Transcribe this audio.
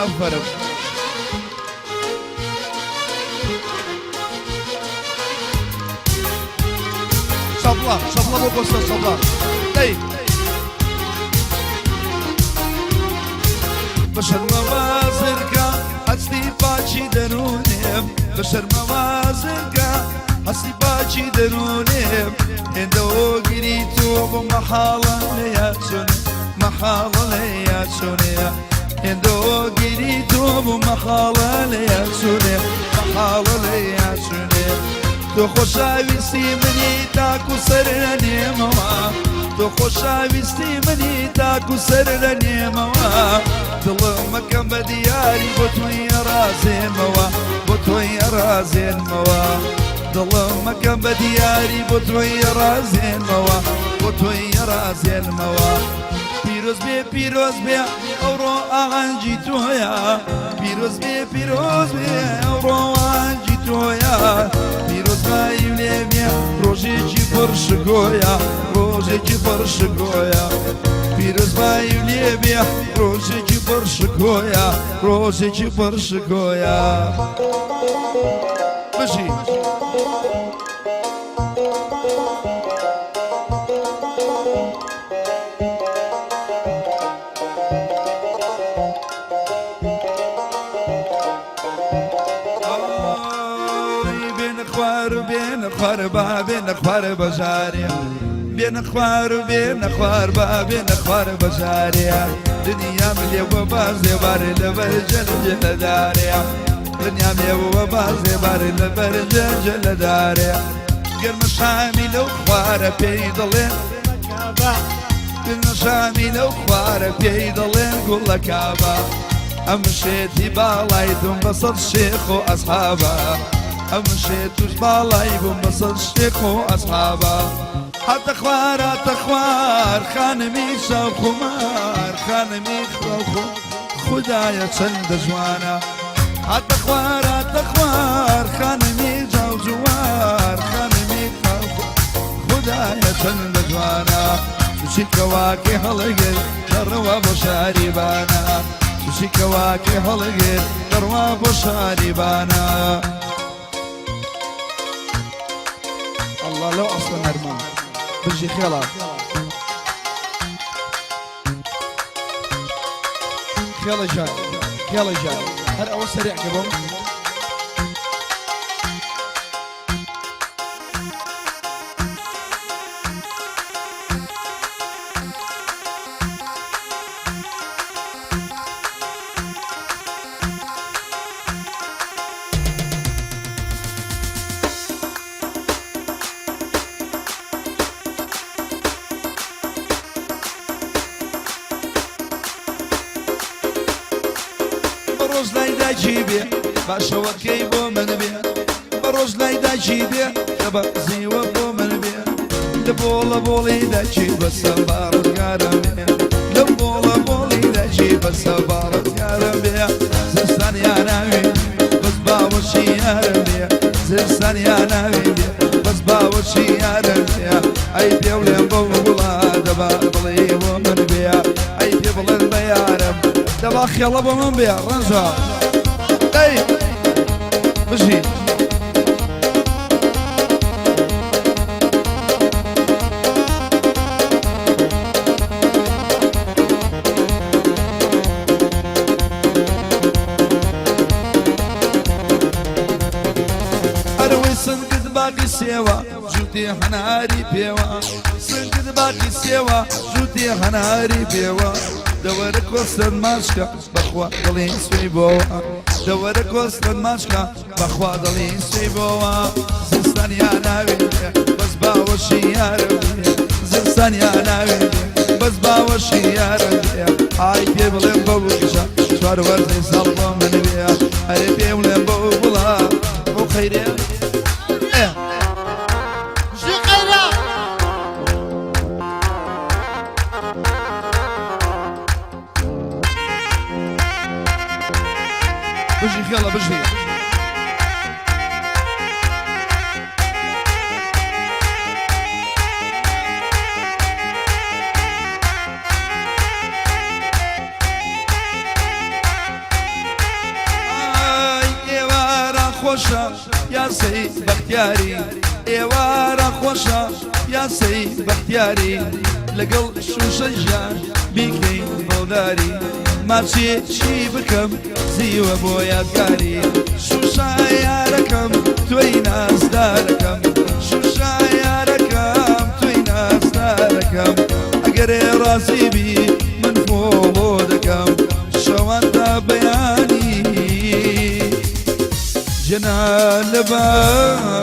أفرم شبلا شبلا بقصة شبلا طيب بشر موازرقا هستی باچی درونیم بشر موازرقا هستی باچی درونیم اندو گیری تو بمحالا لیاتونه محالا لیاتونه اندو گیری تو بمحالا لیاتونه محالا لیاتونه تو خوشاویستی منی تاکو سر نیموا تو خوشاویستی منی تاکو سر نیموا دڵم مەکەم بە دیاری بۆ تۆی ڕازێنمەوە بۆ تۆی ڕازێنمەوە دڵم مەکەم بە دیاری بۆ تۆی ڕازێنمەوە بۆ تۆی ڕازێنمەوە پیرۆز بێ ئەوڕۆ ئاغانجی تۆیە پیرۆز بێ ئەوڕۆ ئاغانجی تۆیە پیرۆز بای لێ بێ ڕۆژێکی پڕشگۆیە ڕۆژێکی پڕشگۆیە پیرۆز بای لێ بێ ڕۆژێکی پڕشگۆیە ڕۆژێکی پڕشگۆیە بژی خوار با بین خوار بجاریا بین خوار با بین خوار بجاریا دنیا ملی و بازی بار لبر جل داریا دنیا ملی و بازی بار لبر جل داریا گرم شامی لو خوار پیدلن گرم شامی لو خوار پیدلن گل کعبه امشيتي بالاي دون بصد الشيخ واصحابه امشيتوش بالاي دون بصد الشيخ واصحابه حتى خوار خانمي شاو خمار خانمي خو خدايا چند جوانا حتى خوار خانمي جاو جوار خانمي خدايا چند جوانا سوشي كواكي هلقل دروا بشاريبانا سوشي كواكي هلقل دروا بشاريبانا الله لو اصلا نرمان بجي خيلا خيلا جاي هل اول سريع قبل بروز لایدا جیبی باشوکی بو من بیا بروز لایدا جیبی خبازی و بو من بیا لبولا دا جیب سبارت یارم بیا لبولا دا جیب سبارت یارم بیا زستان یاناوی بس باوشی یارم بیا زستان یاناوی بس باوشی یارم بیا ای پیولیم بولا دبا بلی و من بیا ای پیولیم بیارم دبا خیالا با من بیا رنجا ای بجی اروی سنگد باقی سیوا جوتی هناری پیوا سنگد باقی سیوا جوتی هناری پیوا دورك وسط المشكا بخوا ضلين سويبوا دورك وسط المشكا بخوا ضلين سويبوا زستان يا ناوي بس باوشي يا ربي زستان يا ناوي بس باوشي يا ربي هاي بيبلن بوجا شوار ورد صلبا من بيا هاي بيبلن بوبلا وخيري بجي يلا بجي خوشە یاسەی بەختیاری ئێوارە خۆشە یاسەی بەختیاری لەگەڵ شوشە ژیان بیکەین بەڵداری ماچێکی بکەم زیوە بۆ یادگاری شوشە یارەکەم تۆی نازدارەکەم شوشە یارەکەم تۆی نازدارەکەم ئەگەرێ ڕازی بی من فۆڵۆ دەکەم شەواندا بەیانی جنا لە باوەشێکم.